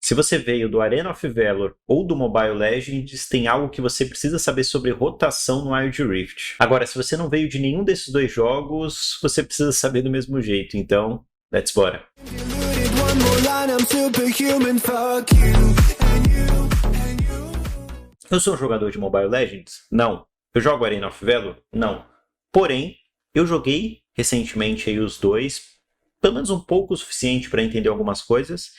Se você veio do Arena of Valor ou do Mobile Legends, tem algo que você precisa saber sobre rotação no Wild Rift. Agora, se você não veio de nenhum desses dois jogos, você precisa saber do mesmo jeito. Então, let's bora! Eu sou um jogador de Mobile Legends? Não. Eu jogo Arena of Valor? Não. Porém, eu joguei recentemente aí os dois, pelo menos um pouco o suficiente para entender algumas coisas.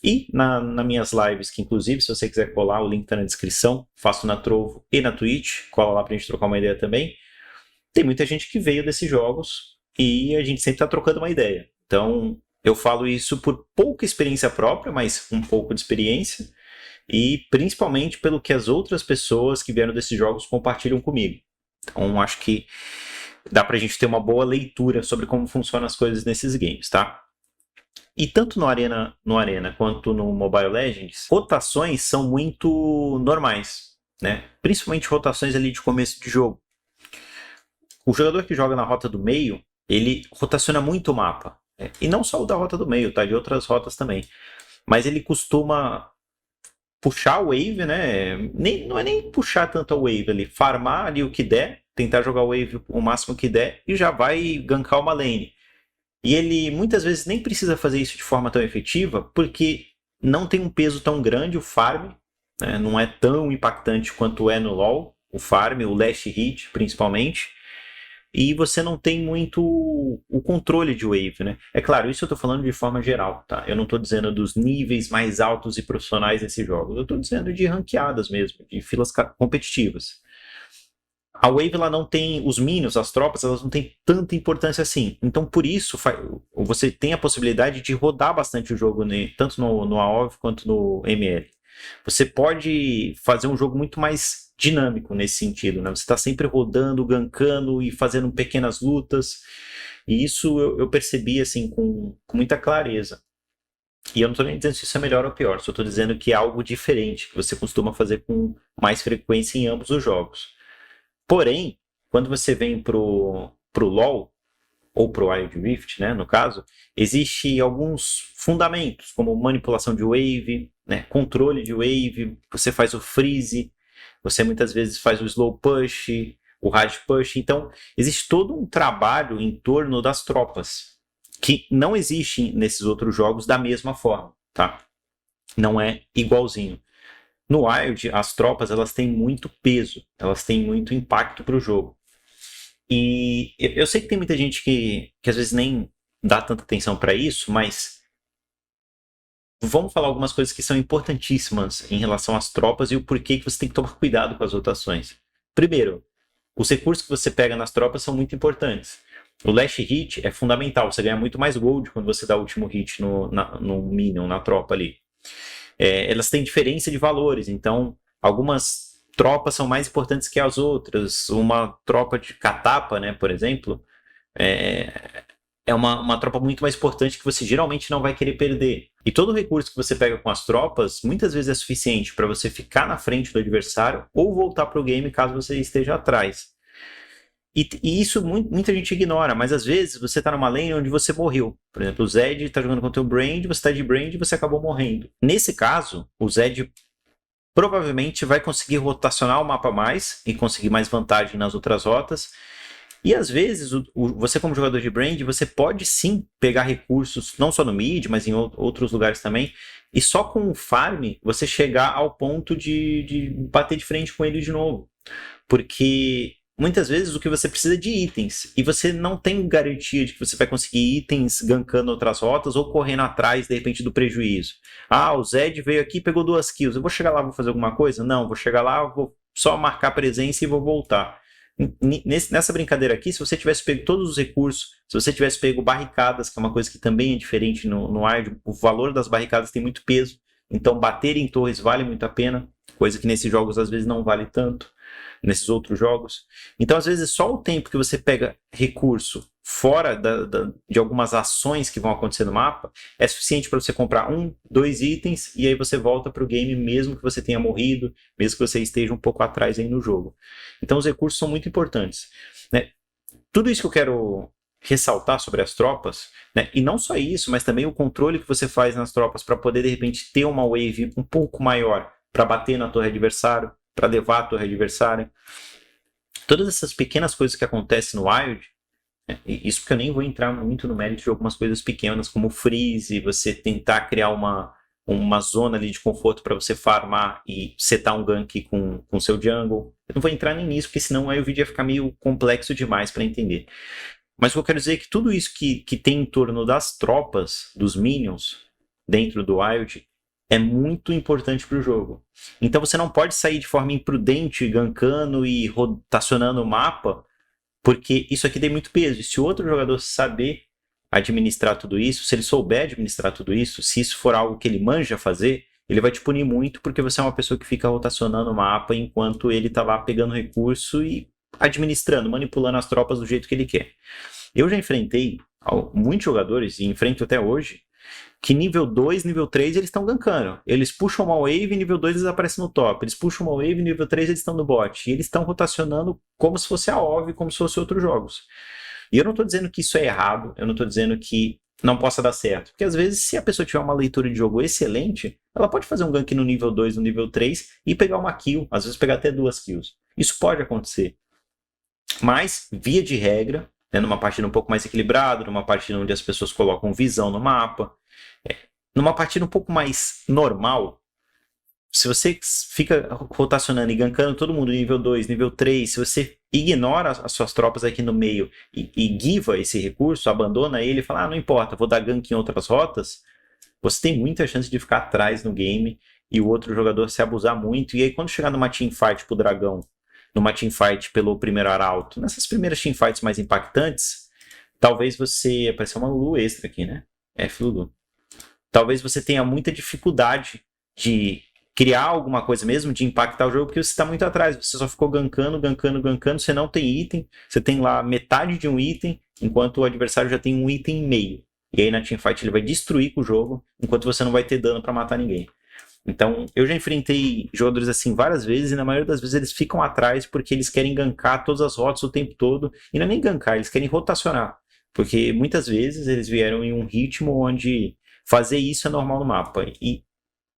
E nas minhas lives, que inclusive, se você quiser colar, o link está na descrição, faço na Trovo e na Twitch, cola lá para a gente trocar uma ideia também. Tem muita gente que veio desses jogos e a gente sempre está trocando uma ideia. Então, eu falo isso por pouca experiência própria, mas um pouco de experiência. E principalmente pelo que as outras pessoas que vieram desses jogos compartilham comigo. Então, acho que dá pra gente ter uma boa leitura sobre como funcionam as coisas nesses games, tá? E tanto no Arena quanto no Mobile Legends, rotações são muito normais, né? Principalmente rotações ali de começo de jogo. O jogador que joga na rota do meio, ele rotaciona muito o mapa. E não só o da rota do meio, tá? De outras rotas também. Mas ele costuma puxar a wave, né? Não é nem puxar tanto a wave ali, farmar ali o que der, tentar jogar a wave o máximo que der e já vai gankar uma lane. E ele muitas vezes nem precisa fazer isso de forma tão efetiva, porque não tem um peso tão grande o farm, né? Não é tão impactante quanto é no LoL, o farm, o last hit principalmente. E você não tem muito o controle de wave, né? É claro, isso eu estou falando de forma geral, tá? Eu não estou dizendo dos níveis mais altos e profissionais desses jogos. Eu estou dizendo de ranqueadas mesmo, de filas competitivas. A wave, ela não tem... Os minions, as tropas, elas não têm tanta importância assim. Então, por isso, você tem a possibilidade de rodar bastante o jogo, né? Tanto no AoV quanto no ML. Você pode fazer um jogo muito mais dinâmico nesse sentido, né? Você está sempre rodando, gankando e fazendo pequenas lutas. E isso eu percebi assim com muita clareza. E eu não estou nem dizendo se isso é melhor ou pior, só estou dizendo que é algo diferente, que você costuma fazer com mais frequência em ambos os jogos. Porém, quando você vem pro LoL, ou pro Wild Rift, né, no caso, existe alguns fundamentos, como manipulação de wave, né, controle de wave, você faz o freeze, você muitas vezes faz o slow push, o hard push. Então, existe todo um trabalho em torno das tropas, que não existe nesses outros jogos da mesma forma, tá? Não é igualzinho. No Wild, as tropas elas têm muito peso, elas têm muito impacto para o jogo. E eu sei que tem muita gente que às vezes nem dá tanta atenção para isso, mas vamos falar algumas coisas que são importantíssimas em relação às tropas e o porquê que você tem que tomar cuidado com as rotações. Primeiro, os recursos que você pega nas tropas são muito importantes. O last hit é fundamental, você ganha muito mais gold quando você dá o último hit no minion, na tropa ali. Elas têm diferença de valores, então algumas tropas são mais importantes que as outras. Uma tropa de catapa, né, por exemplo, é uma tropa muito mais importante que você geralmente não vai querer perder. E todo o recurso que você pega com as tropas, muitas vezes é suficiente para você ficar na frente do adversário ou voltar para o game caso você esteja atrás. E isso muita gente ignora, mas às vezes você está numa lane onde você morreu. Por exemplo, o Zed está jogando contra o Brand, você está de Brand e você acabou morrendo. Nesse caso, o Zed provavelmente vai conseguir rotacionar o mapa mais e conseguir mais vantagem nas outras rotas. E às vezes, você como jogador de Brand, você pode sim pegar recursos, não só no mid, mas em outros lugares também, e só com o farm você chegar ao ponto de bater de frente com ele de novo. Porque muitas vezes o que você precisa é de itens, e você não tem garantia de que você vai conseguir itens gankando outras rotas ou correndo atrás, de repente, do prejuízo. Ah, o Zed veio aqui e pegou 2 kills, eu vou chegar lá, vou fazer alguma coisa? Não, vou chegar lá, vou só marcar presença e vou voltar. Nessa brincadeira aqui, se você tivesse pego todos os recursos, se você tivesse pego barricadas, que é uma coisa que também é diferente no Wild, o valor das barricadas tem muito peso, então bater em torres vale muito a pena, coisa que nesses jogos às vezes não vale tanto, nesses outros jogos. Então às vezes só o tempo que você pega recurso fora de algumas ações que vão acontecer no mapa é suficiente para você comprar 1, 2 itens e aí você volta para o game mesmo que você tenha morrido, mesmo que você esteja um pouco atrás aí no jogo. Então os recursos são muito importantes, né? Tudo isso que eu quero ressaltar sobre as tropas, né? E não só isso, mas também o controle que você faz nas tropas para poder, de repente, ter uma wave um pouco maior para bater na torre adversária, para levar a torre adversária. Todas essas pequenas coisas que acontecem no Wild, né? Isso porque eu nem vou entrar muito no mérito de algumas coisas pequenas, como freeze, você tentar criar uma zona ali de conforto para você farmar e setar um gank com seu jungle. Eu não vou entrar nem nisso, porque senão aí o vídeo ia ficar meio complexo demais para entender. Mas o que eu quero dizer é que tudo isso que tem em torno das tropas, dos minions, dentro do Wild, é muito importante para o jogo. Então você não pode sair de forma imprudente, gankando e rotacionando o mapa, porque isso aqui tem muito peso. E se o outro jogador saber administrar tudo isso, se ele souber administrar tudo isso, se isso for algo que ele manja fazer, ele vai te punir muito, porque você é uma pessoa que fica rotacionando o mapa enquanto ele está lá pegando recurso e administrando, manipulando as tropas do jeito que ele quer. Eu já enfrentei muitos jogadores, e enfrento até hoje, que nível 2, nível 3 eles estão gankando. Eles puxam uma wave, nível 2 eles aparecem no top. Eles puxam uma wave, nível 3 eles estão no bot. E eles estão rotacionando como se fosse a OV, como se fosse outros jogos. E eu não estou dizendo que isso é errado, eu não estou dizendo que não possa dar certo. Porque às vezes, se a pessoa tiver uma leitura de jogo excelente, ela pode fazer um gank no nível 2, no nível 3 e pegar uma kill, às vezes pegar até 2 kills. Isso pode acontecer. Mas, via de regra, né, numa partida um pouco mais equilibrada, numa partida onde as pessoas colocam visão no mapa, numa partida um pouco mais normal, se você fica rotacionando e gankando todo mundo nível 2, nível 3, se você ignora as suas tropas aqui no meio e giva esse recurso, abandona ele e fala, não importa, vou dar gank em outras rotas, você tem muita chance de ficar atrás no game e o outro jogador se abusar muito. E aí quando chegar numa teamfight pro dragão, numa teamfight pelo primeiro arauto, nessas primeiras teamfights mais impactantes, talvez você... Apareceu uma Lulu extra aqui, né? Lulu. Talvez você tenha muita dificuldade de criar alguma coisa mesmo, de impactar o jogo, porque você está muito atrás. Você só ficou gankando, você não tem item, você tem lá metade de um item, enquanto o adversário já tem um item e meio. E aí na teamfight ele vai destruir com o jogo, enquanto você não vai ter dano para matar ninguém. Então, eu já enfrentei jogadores assim várias vezes, e na maioria das vezes eles ficam atrás porque eles querem gankar todas as rotas o tempo todo, e não é nem gankar, eles querem rotacionar, porque muitas vezes eles vieram em um ritmo onde fazer isso é normal no mapa, e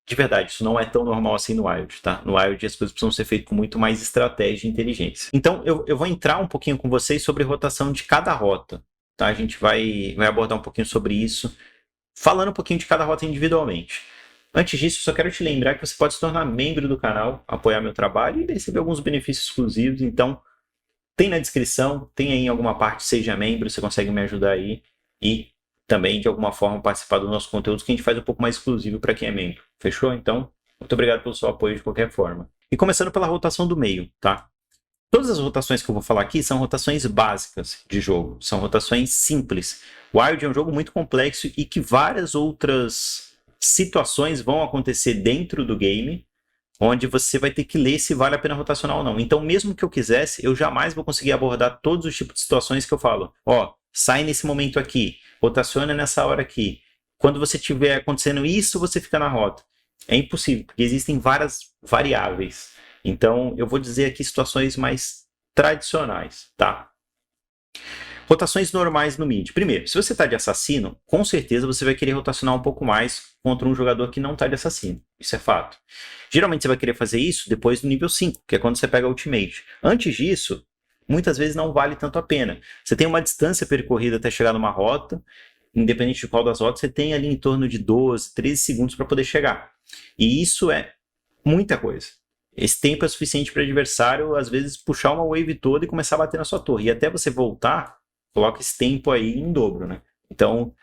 de verdade, isso não é tão normal assim no Wild, tá? No Wild as coisas precisam ser feitas com muito mais estratégia e inteligência. Então, eu vou entrar um pouquinho com vocês sobre rotação de cada rota, tá? A gente vai abordar um pouquinho sobre isso, falando um pouquinho de cada rota individualmente. Antes disso, só quero te lembrar que você pode se tornar membro do canal, apoiar meu trabalho e receber alguns benefícios exclusivos. Então, tem na descrição, tem aí em alguma parte, seja membro, você consegue me ajudar aí. E também, de alguma forma, participar do nosso conteúdo, que a gente faz um pouco mais exclusivo para quem é membro. Fechou? Então, muito obrigado pelo seu apoio de qualquer forma. E começando pela rotação do meio, tá? Todas as rotações que eu vou falar aqui são rotações básicas de jogo. São rotações simples. Wild é um jogo muito complexo e que várias outras situações vão acontecer dentro do game, onde você vai ter que ler se vale a pena rotacionar ou não. Então, mesmo que eu quisesse, eu jamais vou conseguir abordar todos os tipos de situações que eu falo. Sai nesse momento aqui, rotaciona nessa hora aqui. Quando você tiver acontecendo isso, você fica na rota. É impossível, porque existem várias variáveis. Então, eu vou dizer aqui situações mais tradicionais, tá? Rotações normais no mid. Primeiro, se você está de assassino, com certeza você vai querer rotacionar um pouco mais contra um jogador que não está de assassino. Isso é fato. Geralmente você vai querer fazer isso depois do nível 5, que é quando você pega a ultimate. Antes disso, muitas vezes não vale tanto a pena. Você tem uma distância percorrida até chegar numa rota, independente de qual das rotas, você tem ali em torno de 12, 13 segundos para poder chegar. E isso é muita coisa. Esse tempo é suficiente para o adversário, às vezes, puxar uma wave toda e começar a bater na sua torre. E até você voltar, coloca esse tempo aí em dobro, né? Então,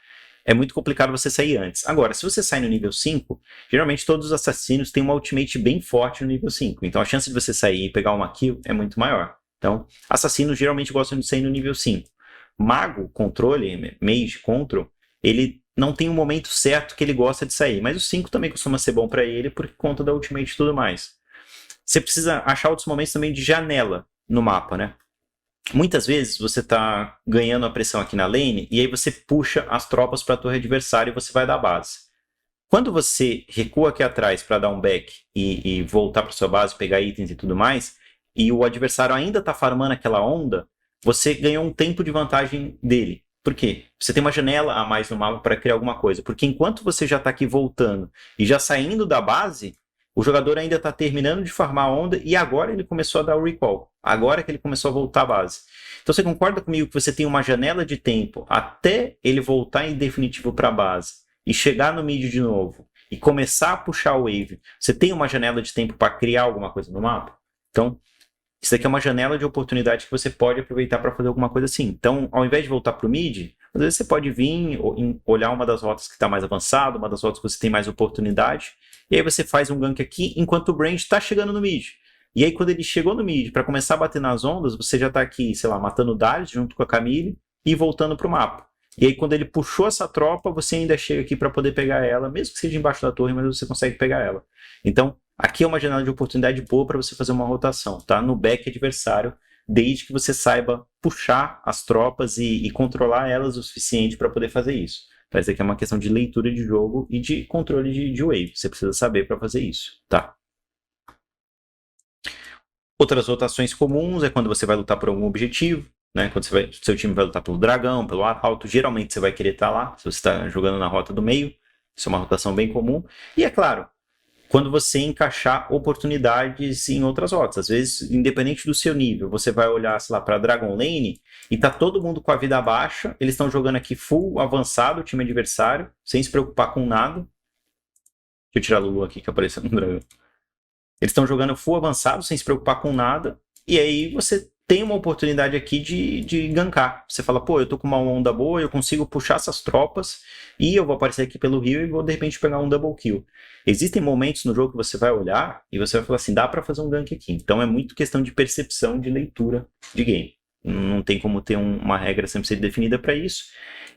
é muito complicado você sair antes. Agora, se você sai no nível 5, geralmente todos os assassinos têm uma ultimate bem forte no nível 5. Então, a chance de você sair e pegar uma kill é muito maior. Então, assassinos geralmente gostam de sair no nível 5. Mago, controle, mage, control, ele não tem um momento certo que ele gosta de sair. Mas o 5 também costuma ser bom para ele por conta da ultimate e tudo mais. Você precisa achar outros momentos também de janela no mapa, né? Muitas vezes você está ganhando a pressão aqui na lane e aí você puxa as tropas para a torre adversária e você vai dar base. Quando você recua aqui atrás para dar um back e voltar para sua base, pegar itens e tudo mais, e o adversário ainda está farmando aquela onda, você ganhou um tempo de vantagem dele. Por quê? Você tem uma janela a mais no mapa para criar alguma coisa. Porque enquanto você já está aqui voltando e já saindo da base, o jogador ainda está terminando de farmar a onda e agora ele começou a dar o recall. Agora que ele começou a voltar à base. Então você concorda comigo que você tem uma janela de tempo até ele voltar em definitivo para a base e chegar no mid de novo e começar a puxar o wave? Você tem uma janela de tempo para criar alguma coisa no mapa? Então, isso aqui é uma janela de oportunidade que você pode aproveitar para fazer alguma coisa assim. Então, ao invés de voltar para o mid, às vezes você pode vir, olhar uma das rotas que está mais avançada, uma das rotas que você tem mais oportunidade, e aí você faz um gank aqui enquanto o Brand está chegando no mid. E aí, quando ele chegou no mid, para começar a bater nas ondas, você já está aqui, sei lá, matando o Darius junto com a Camille e voltando para o mapa. E aí, quando ele puxou essa tropa, você ainda chega aqui para poder pegar ela, mesmo que seja embaixo da torre, mas você consegue pegar ela. Então, aqui é uma janela de oportunidade boa para você fazer uma rotação, tá? No back adversário, desde que você saiba puxar as tropas e controlar elas o suficiente para poder fazer isso. Mas aqui é uma questão de leitura de jogo e de controle de wave. Você precisa saber para fazer isso, tá? Outras rotações comuns é quando você vai lutar por algum objetivo, né? Quando seu time vai lutar pelo dragão, pelo arauto, geralmente você vai querer estar lá, se você está jogando na rota do meio. Isso é uma rotação bem comum. E é claro, quando você encaixar oportunidades em outras rotas. Às vezes, independente do seu nível, você vai olhar, sei lá, para Dragon Lane e tá todo mundo com a vida baixa, eles estão jogando aqui full avançado, o time adversário, sem se preocupar com nada. Deixa eu tirar a Lulu aqui que apareceu no dragão. Eles estão jogando full avançado, sem se preocupar com nada, e aí você tem uma oportunidade aqui de gankar. Você fala, pô, eu tô com uma onda boa, eu consigo puxar essas tropas, e eu vou aparecer aqui pelo rio e vou, de repente, pegar um double kill. Existem momentos no jogo que você vai olhar e você vai falar assim, dá pra fazer um gank aqui. Então é muito questão de percepção, de leitura de game. Não tem como ter uma regra sempre ser definida para isso.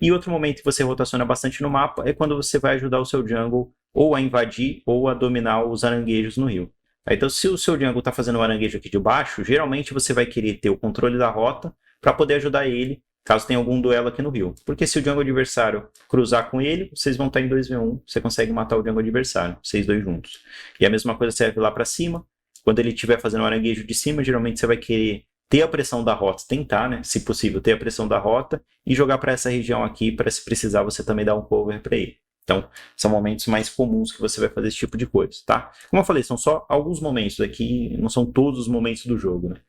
E outro momento que você rotaciona bastante no mapa é quando você vai ajudar o seu jungle ou a invadir ou a dominar os aranguejos no rio. Então, se o seu jungle está fazendo um aranguejo aqui de baixo, geralmente você vai querer ter o controle da rota para poder ajudar ele, caso tenha algum duelo aqui no rio. Porque se o jungle adversário cruzar com ele, vocês vão estar em 2v1, você consegue matar o jungle adversário, vocês dois juntos. E a mesma coisa serve lá para cima. Quando ele estiver fazendo um aranguejo de cima, geralmente você vai querer ter a pressão da rota, tentar, né, se possível, ter a pressão da rota e jogar para essa região aqui, para se precisar você também dar um cover para ele. Então, são momentos mais comuns que você vai fazer esse tipo de coisa, tá? Como eu falei, são só alguns momentos aqui, não são todos os momentos do jogo, né?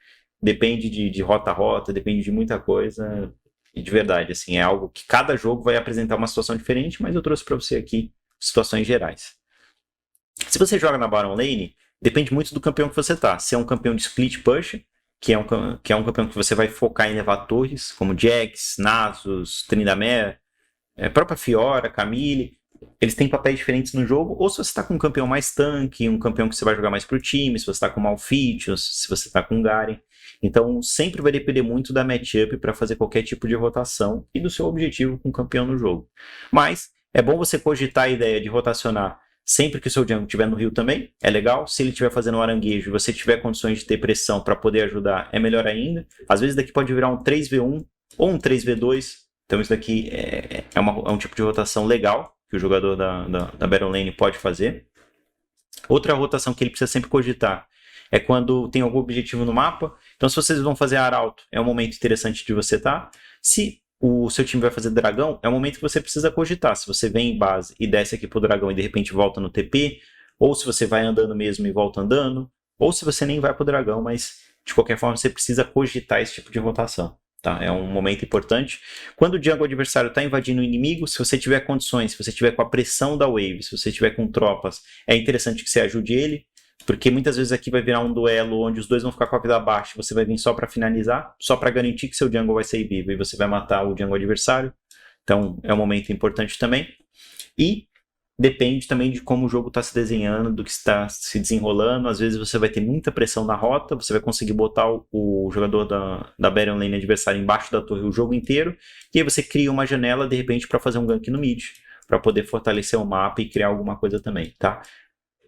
Depende de rota a rota, depende de muita coisa, e de verdade, assim, é algo que cada jogo vai apresentar uma situação diferente, mas eu trouxe para você aqui situações gerais. Se você joga na Baron Lane, depende muito do campeão que você tá. Se é um campeão de split push, que é um campeão que você vai focar em levar torres, como Jax, Nasus, Tryndamere, a própria Fiora, Camille, eles têm papéis diferentes no jogo, ou se você está com um campeão mais tanque, um campeão que você vai jogar mais pro time, se você está com Malphitius, se você está com Garen. Então, sempre vai depender muito da matchup para fazer qualquer tipo de rotação e do seu objetivo com o campeão no jogo. Mas, é bom você cogitar a ideia de rotacionar sempre que o seu jungle estiver no rio também, é legal. Se ele estiver fazendo um aranguejo e você tiver condições de ter pressão para poder ajudar, é melhor ainda. Às vezes daqui pode virar um 3v1 ou um 3v2. Então isso daqui é um tipo de rotação legal que o jogador da Baron Lane pode fazer. Outra rotação que ele precisa sempre cogitar é quando tem algum objetivo no mapa. Então se vocês vão fazer arauto, é um momento interessante de você estar. Se o seu time vai fazer dragão, é um momento que você precisa cogitar. Se você vem em base e desce aqui pro dragão e de repente volta no TP, ou se você vai andando mesmo e volta andando, ou se você nem vai pro dragão, mas de qualquer forma você precisa cogitar esse tipo de rotação. Tá? É um momento importante. Quando o jungle adversário está invadindo o inimigo, se você tiver condições, se você tiver com a pressão da wave, se você tiver com tropas, é interessante que você ajude ele, porque muitas vezes aqui vai virar um duelo onde os dois vão ficar com a vida baixa, você vai vir só para finalizar, só para garantir que seu jungle vai sair vivo e você vai matar o jungle adversário. Então é um momento importante também. E depende também de como o jogo está se desenhando, do que está se desenrolando. Às vezes você vai ter muita pressão na rota, você vai conseguir botar o jogador da Baron Lane adversário embaixo da torre o jogo inteiro, e aí você cria uma janela, de repente, para fazer um gank no mid, para poder fortalecer o mapa e criar alguma coisa também, tá?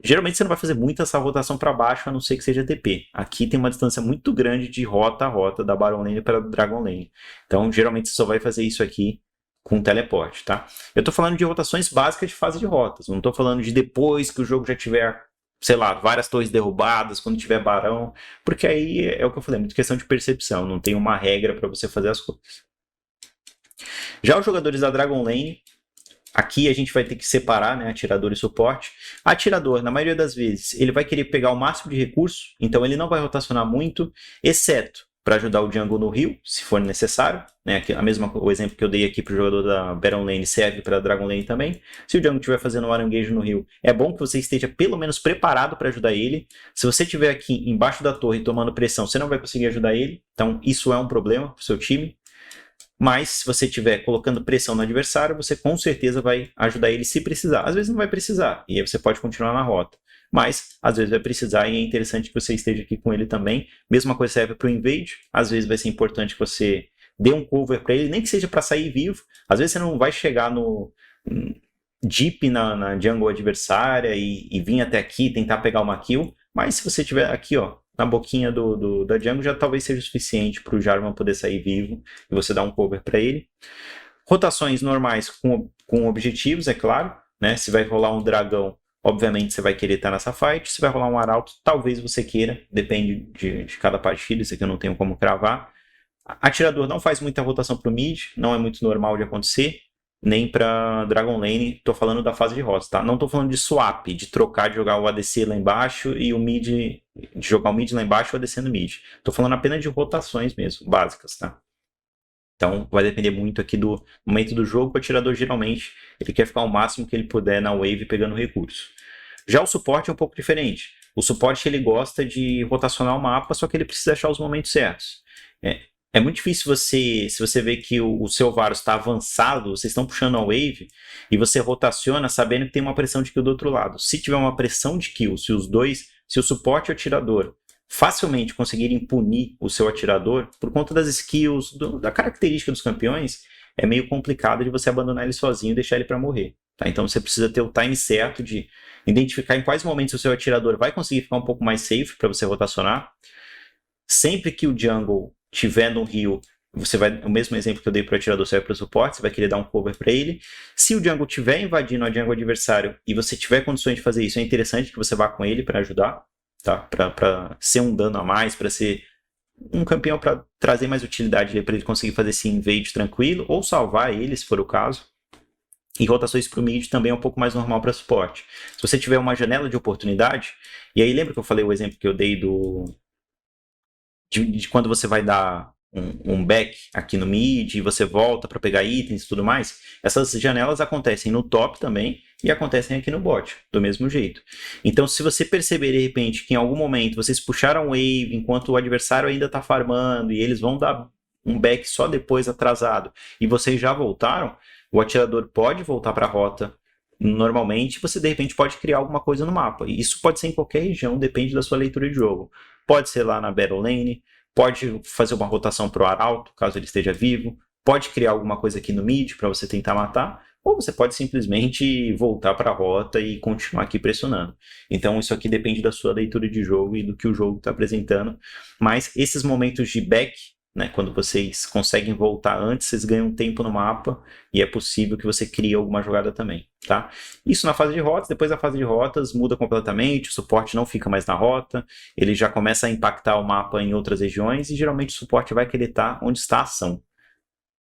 Geralmente você não vai fazer muito essa rotação para baixo, a não ser que seja TP. Aqui tem uma distância muito grande de rota a rota, da Baron Lane para Dragon Lane. Então, geralmente você só vai fazer isso aqui com teleporte, tá? Eu tô falando de rotações básicas de fase de rotas, não tô falando de depois que o jogo já tiver, sei lá, várias torres derrubadas, quando tiver barão, porque aí é o que eu falei, é muito questão de percepção, não tem uma regra para você fazer as coisas. Já os jogadores da Dragon Lane, aqui a gente vai ter que separar, né, atirador e suporte. Atirador, na maioria das vezes, ele vai querer pegar o máximo de recurso, então ele não vai rotacionar muito, exceto para ajudar o jungle no heal, se for necessário. Né? O exemplo que eu dei aqui para o jogador da Baron Lane serve para a Dragon Lane também. Se o jungle estiver fazendo um aranguejo no heal, é bom que você esteja pelo menos preparado para ajudar ele. Se você estiver aqui embaixo da torre tomando pressão, você não vai conseguir ajudar ele. Então isso é um problema para o seu time. Mas se você estiver colocando pressão no adversário, você com certeza vai ajudar ele se precisar. Às vezes não vai precisar, e aí você pode continuar na rota. Mas às vezes vai precisar e é interessante que você esteja aqui com ele também. Mesma coisa serve para o invade. Às vezes vai ser importante que você dê um cover para ele, nem que seja para sair vivo. Às vezes você não vai chegar no deep na jungle adversária e vir até aqui tentar pegar uma kill. Mas se você estiver aqui, ó, na boquinha da jungle, já talvez seja o suficiente para o Jarvan poder sair vivo e você dar um cover para ele. Rotações normais com objetivos, é claro. Né? Se vai rolar um dragão, obviamente você vai querer estar nessa fight. Se vai rolar um arauto, talvez você queira. Depende de cada partida, isso aqui eu não tenho como cravar. Atirador não faz muita rotação para o mid, não é muito normal de acontecer. Nem para Dragon Lane, estou falando da fase de rota, tá? Não estou falando de swap, de trocar, de jogar o ADC lá embaixo e o mid, de jogar o mid lá embaixo e o ADC no mid. Estou falando apenas de rotações mesmo, básicas, tá? Então vai depender muito aqui do momento do jogo. O atirador geralmente ele quer ficar o máximo que ele puder na wave pegando recurso. Já o suporte é um pouco diferente. O suporte ele gosta de rotacionar o mapa, só que ele precisa achar os momentos certos. É muito difícil se você vê que o seu Varus está avançado, vocês estão puxando a wave e você rotaciona sabendo que tem uma pressão de kill do outro lado. Se tiver uma pressão de kill, se o suporte e o atirador facilmente conseguirem punir o seu atirador, por conta das skills, da característica dos campeões, é meio complicado de você abandonar ele sozinho e deixar ele para morrer. Tá? Então você precisa ter o time certo de identificar em quais momentos o seu atirador vai conseguir ficar um pouco mais safe para você rotacionar. Sempre que o jungle tiver no heal, o mesmo exemplo que eu dei para o atirador serve para o suporte, você vai querer dar um cover para ele. Se o jungle estiver invadindo a jungle adversário e você tiver condições de fazer isso, é interessante que você vá com ele para ajudar, tá? Para ser um dano a mais, para ser um campeão para trazer mais utilidade para ele conseguir fazer esse invade tranquilo, ou salvar ele, se for o caso. E rotações para o mid também é um pouco mais normal para suporte. Se você tiver uma janela de oportunidade, e aí lembra que eu falei o exemplo que eu dei de quando você vai dar um back aqui no mid e você volta para pegar itens e tudo mais, essas janelas acontecem no top também e acontecem aqui no bot, do mesmo jeito. Então, se você perceber de repente que em algum momento vocês puxaram wave enquanto o adversário ainda está farmando e eles vão dar um back só depois atrasado e vocês já voltaram, o atirador pode voltar para a rota normalmente, você de repente pode criar alguma coisa no mapa. E isso pode ser em qualquer região, depende da sua leitura de jogo. Pode ser lá na Battle Lane, pode fazer uma rotação para o Arauto, caso ele esteja vivo, pode criar alguma coisa aqui no mid para você tentar matar, ou você pode simplesmente voltar para a rota e continuar aqui pressionando. Então isso aqui depende da sua leitura de jogo e do que o jogo está apresentando. Mas esses momentos de back, né, quando vocês conseguem voltar antes, vocês ganham tempo no mapa e é possível que você crie alguma jogada também, tá? Isso na fase de rotas. Depois da fase de rotas muda completamente, o suporte não fica mais na rota, ele já começa a impactar o mapa em outras regiões e geralmente o suporte vai querer estar onde está a ação.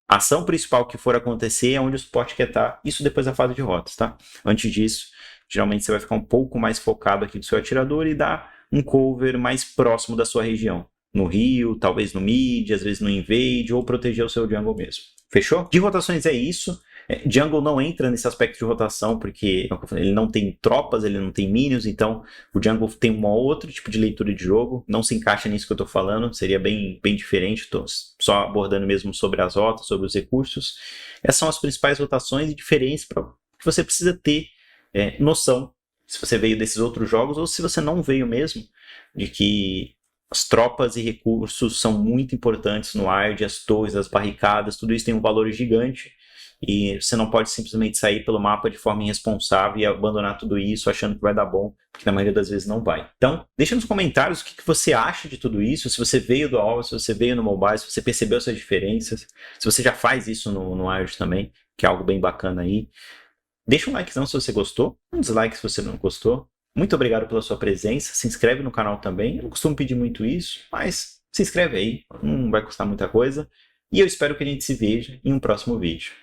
A ação principal que for acontecer é onde o suporte quer estar, isso depois da fase de rotas, tá? Antes disso, geralmente você vai ficar um pouco mais focado aqui do seu atirador e dar um cover mais próximo da sua região. No heal, talvez no mid, às vezes no invade, ou proteger o seu jungle mesmo. Fechou? De rotações é isso. Jungle não entra nesse aspecto de rotação, porque ele não tem tropas, ele não tem minions, então o jungle tem um outro tipo de leitura de jogo, não se encaixa nisso que eu estou falando, seria bem diferente, estou só abordando mesmo sobre as rotas, sobre os recursos. Essas são as principais rotações e diferenças que você precisa ter noção, se você veio desses outros jogos, ou se você não veio mesmo, de que as tropas e recursos são muito importantes no Wild, as torres, as barricadas, tudo isso tem um valor gigante e você não pode simplesmente sair pelo mapa de forma irresponsável e abandonar tudo isso achando que vai dar bom, porque na maioria das vezes não vai. Então, deixa nos comentários o que você acha de tudo isso, se você veio do AWS, se você veio no mobile, se você percebeu essas diferenças, se você já faz isso no Wild também, que é algo bem bacana aí. Deixa um likezão se você gostou, um dislike se você não gostou. Muito obrigado pela sua presença, se inscreve no canal também, eu não costumo pedir muito isso, mas se inscreve aí, não vai custar muita coisa. e eu espero que a gente se veja em um próximo vídeo.